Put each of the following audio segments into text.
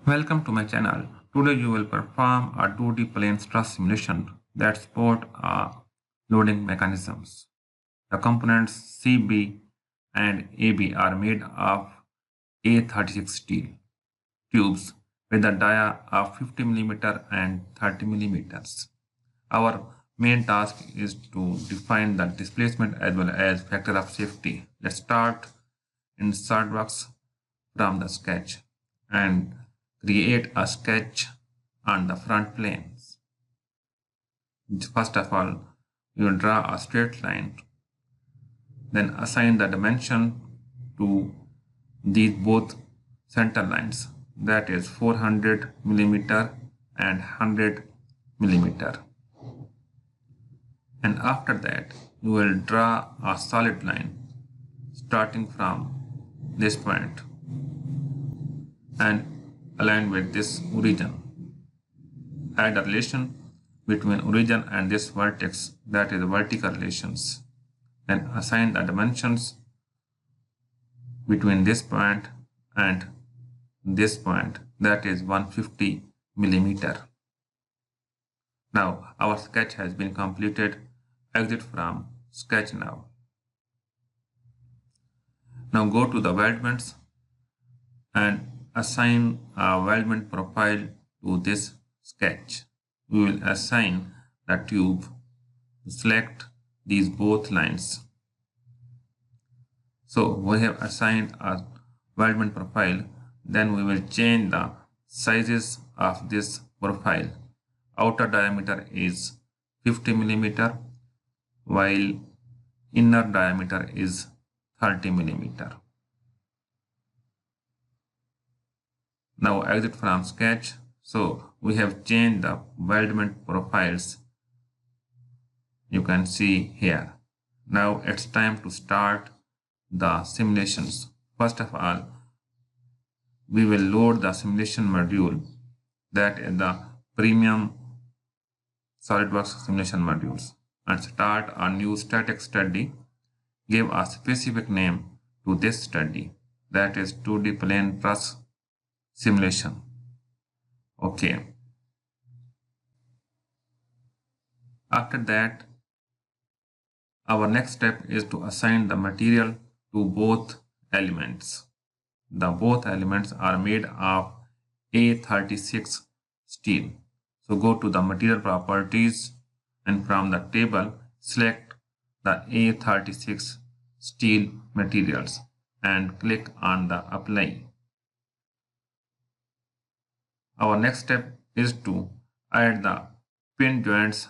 Welcome to my channel. Today you will perform a 2D plane truss simulation that support loading mechanisms. The components CB and AB are made of A36 steel tubes with a dia of 50 mm and 30 mm. Our main task is to define the displacement as well as factor of safety. Let's start in Solidworks from the sketch and create a sketch on the front planes. First of all, you will draw a straight line, then assign the dimension to these both center lines, that is 400 millimeter and 100 millimeter. And after that, you will draw a solid line starting from this point and align with this origin. Add a relation between origin and this vertex, that is vertical relations. Then assign the dimensions between this point and this point, that is 150 millimeter. Now our sketch has been completed. Exit from sketch now. Now go to the weldments and assign a weldment profile to this sketch. We will assign the tube to select these both lines. So we have assigned a weldment profile. Then we will change the sizes of this profile. Outer diameter is 50 millimeter, while inner diameter is 30 millimeter. Now exit from sketch. So we have changed the weldment profiles. You can see here. Now it's time to start the simulations. First of all, we will load the simulation module, that is the premium SolidWorks simulation modules, and start a new static study. Give a specific name to this study, that is 2D plane truss simulation. Okay. After that, our next step is to assign the material to both elements. The both elements are made of A36 steel. So go to the material properties and from the table select the A36 steel materials and click on the apply. Our next step is to add the pin joints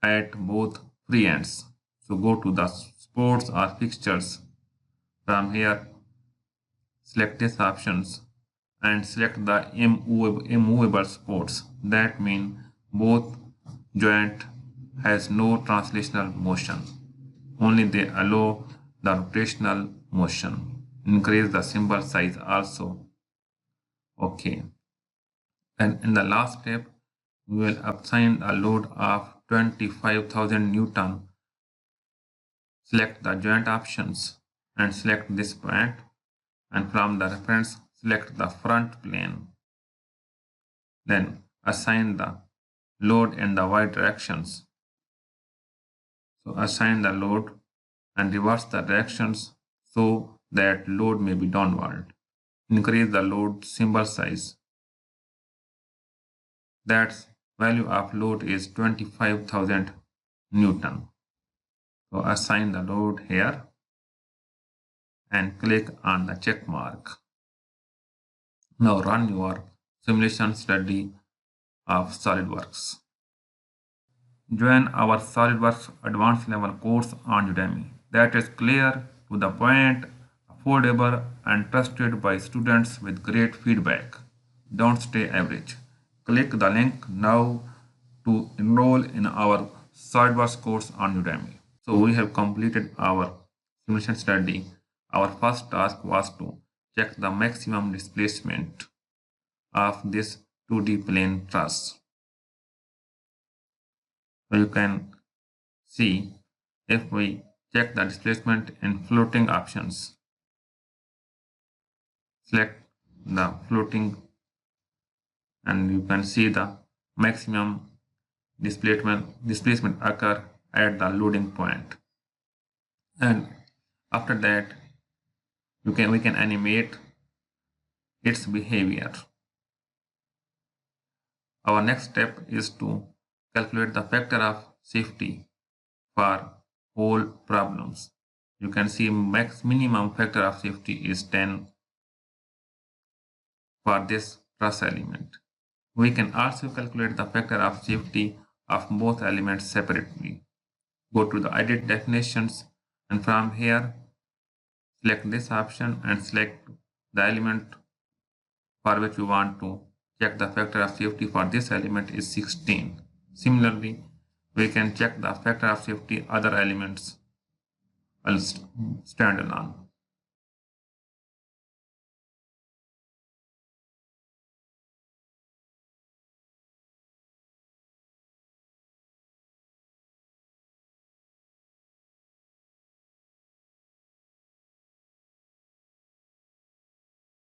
at both free ends. So go to the supports or fixtures. From here, select these options and select the immovable supports. That means both joint has no translational motion. Only they allow the rotational motion. Increase the symbol size also. Okay. And in the last step, we will assign a load of 25,000 Newton. Select the joint options and select this point, and from the reference select the front plane. Then assign the load in the y directions. So assign the load and reverse the directions so that load may be downward. Increase the load symbol size. That value of load is 25,000 Newton. So assign the load here and click on the check mark. Now run your simulation study of SolidWorks. Join our SolidWorks advanced level course on Udemy that is clear, to the point, affordable and trusted by students with great feedback. Don't stay average. Click the link now to enroll in our SolidWorks course on Udemy. So we have completed our simulation study. Our first task was to check the maximum displacement of this 2D plane truss. So you can see if we check the displacement in floating options. Select the floating and you can see the maximum displacement occur at the loading point. And after that, we can animate its behavior. Our next step is to calculate the factor of safety for whole problems. You can see minimum factor of safety is 10 for this truss element. We can also calculate the factor of safety of both elements separately. Go to the edit definitions, and from here select this option and select the element for which you want to check the factor of safety. For this element is 16. Similarly, we can check the factor of safety other elements will stand alone.